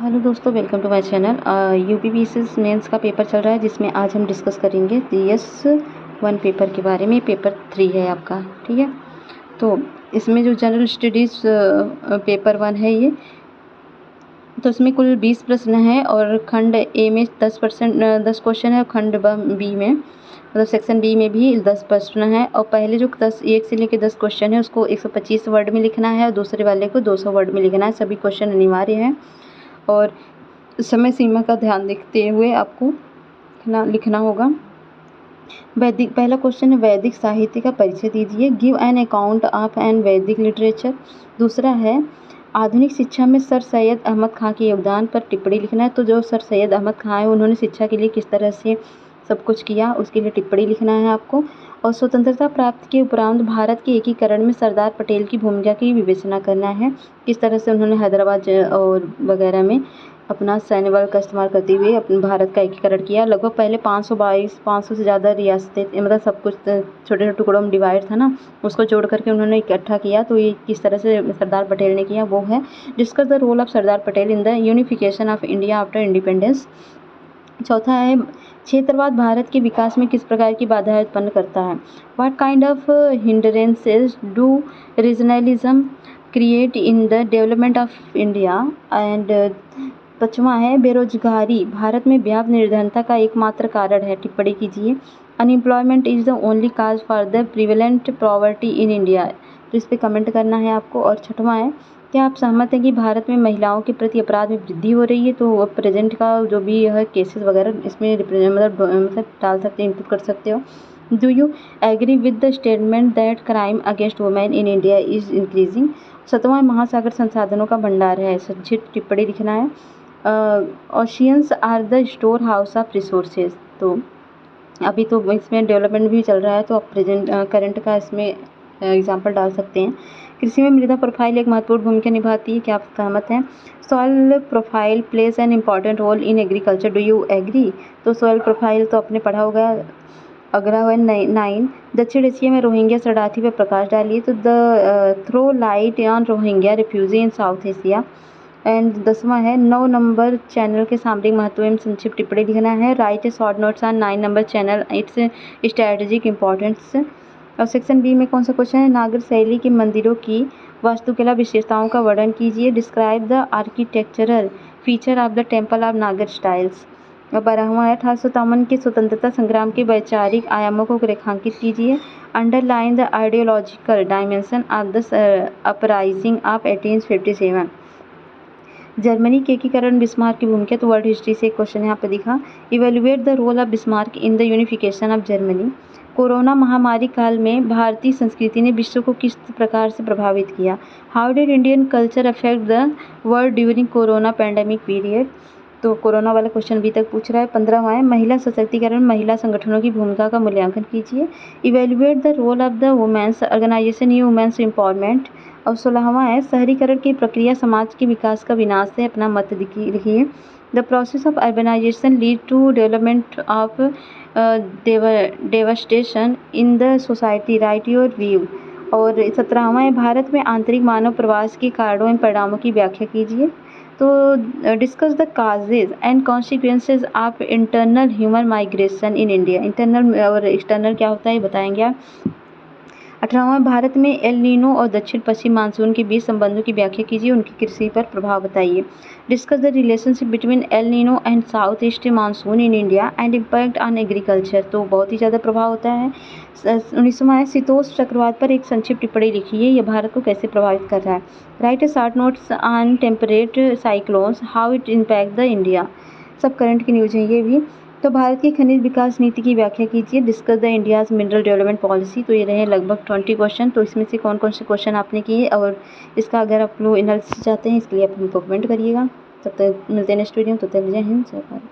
Hello दोस्तों, welcome to my channel. UPPCS mains का paper चल रहा है जिसमें आज हम डिस्कस करेंगे CS1 पेपर के बारे में। पेपर 3 है आपका, ठीक है। तो इसमें जो जनरल स्टडीज़ पेपर 1 है ये, तो इसमें कुल 20 प्रश्न हैं और खंड ए में 10 क्वेश्चन है और खंड बी में मतलब सेक्शन बी में भी 10 प्रश्न हैं। और पहले जो 1 से लेकर 10 क्वेश्चन है उसको 125 वर्ड में लिखना है और दूसरे वाले को 200 वर्ड में लिखना है। सभी क्वेश्चन अनिवार्य हैं और समय सीमा का ध्यान रखते हुए आपको लिखना होगा। पहला क्वेश्चन है, वैदिक साहित्य का परिचय दीजिए। Give an account of an Vedic literature. दूसरा है, आधुनिक शिक्षा में सर सैयद अहमद खां के योगदान पर टिप्पणी लिखना है। तो जो सर सैयद अहमद खां है उन्होंने शिक्षा के लिए किस तरह से सब कुछ किया उसके लिए टिप्पणी लिखना है आपको। और स्वतंत्रता प्राप्ति के उपरांत भारत के एकीकरण में सरदार पटेल की भूमिका की विवेचना करना है। किस तरह से उन्होंने हैदराबाद और वगैरह में अपना सैन्य बल का इस्तेमाल करते हुए अपने भारत का एकीकरण किया। लगभग पहले 500 से ज़्यादा रियासतें, मतलब सब कुछ छोटे छोटे टुकड़ों में डिवाइड था ना, उसको जोड़ करके उन्होंने इकट्ठा किया। तो ये किस तरह से सरदार पटेल ने किया वो है। Discuss the role of Sardar Patel in the unification of India after independence. चौथा है, क्षेत्रवाद भारत के विकास में किस प्रकार की बाधाएं उत्पन्न करता है। What kind of hindrances do regionalism create in the development of India. And पाँचवां है, बेरोजगारी भारत में व्याप्त निर्धनता का एकमात्र कारण है। टिप्पणी कीजिए। Unemployment is the only cause for the prevalent poverty in India. तो इस पर कमेंट करना है आपको। और छठवां है, क्या आप सहमत हैं कि भारत में महिलाओं के प्रति अपराध में वृद्धि हो रही है। तो प्रेजेंट का जो भी यह केसेस वगैरह इसमें मतलब डाल सकते हैं, इनपुट कर सकते हो। Do you agree with the statement that crime against women in India is increasing. सातवां, महासागर संसाधनों का भंडार है। संक्षिप्त टिप्पणी लिखना है। Oceans are the store house of resources. तो अभी तो इसमें डेवलपमेंट भी चल रहा है तो आप प्रेजेंट करंट का इसमें एग्जाम्पल डाल सकते हैं। कृषि में मृदा प्रोफाइल एक महत्वपूर्ण भूमिका निभाती है। क्या आप सहमत हैं। Soil profile plays an important role in agriculture. Do you agree. तो सॉइल प्रोफाइल तो आपने पढ़ा होगा। अगला है 9, दक्षिण एशिया में रोहिंग्या शरणार्थी पर प्रकाश डालिए। तो the throw light on Rohingya refugee in South Asia. And 10वां है, 9 नंबर चैनल के सामरिक महत्व एवं संक्षिप्त टिप्पणी लिखना है। Right A short notes on 9 number channel, it's strategic importance. और सेक्शन बी में कौन सा क्वेश्चन है, नागर शैली के मंदिरों की वास्तुकला विशेषताओं का वर्णन कीजिए। Describe the architectural feature of the temple of नागर स्टाइल्स। और 12वां है, 1857 के स्वतंत्रता संग्राम के वैचारिक आयामों को रेखांकित कीजिए। Underline the ideological dimension of the uprising of 1857। Germany के एकीकरण बिस्मार्क की भूमिका। तो वर्ल्ड हिस्ट्री से एक क्वेश्चन यहाँ पे दिखा। Evaluate the role of Bismarck in the unification of Germany. Corona महामारी काल में भारतीय संस्कृति ने विश्व को किस प्रकार से प्रभावित किया। How did Indian culture affect the world during corona pandemic period. तो कोरोना वाला क्वेश्चन अभी तक पूछ रहा है। 15वां है, महिला सशक्तिकरण महिला संगठनों की भूमिका का मूल्यांकन कीजिए। Evaluate the role of the women's organisation in women's empowerment. और 16वां है, शहरीकरण की प्रक्रिया समाज के विकास का विनाश है। अपना मत लिखिए। The process of urbanisation lead to development of devastation in the society, right your view. और 17वां है, भारत में आंतरिक मानव प्रवास के कारणों एवं परिणामों की व्याख्या कीजिए। तो discuss the causes and consequences of internal human migration in India. Internal और एक्सटर्नल क्या होता है ये बताएंगे आप। 18वां, भारत में एल नीनो और दक्षिण पश्चिम मानसून के बीच संबंधों की व्याख्या कीजिए, उनकी कृषि पर प्रभाव बताइए। Discuss the relationship between El Nino and south east monsoon in India and impact on agriculture. तो बहुत ही ज़्यादा प्रभाव होता है। 19वां है, शीतोष्ण चक्रवात पर एक संक्षिप्त टिप्पणी लिखिए, यह भारत को कैसे प्रभावित कर रहा है। Right A short notes on temperate cyclones, how it impact the India. सब करंट की न्यूज है ये भी। तो भारत की खनिज विकास नीति की व्याख्या कीजिए। Discuss the India's mineral development policy. तो ये रहे लगभग 20 क्वेश्चन। तो इसमें से कौन कौन से क्वेश्चन आपने किए और इसका अगर आप लोग एनालिसिस चाहते हैं इसके लिए आप हमको कमेंट करिएगा। तब तक मिलते हैं नेक्स्ट वीडियो। तो तब जय हिंद, जय भारत।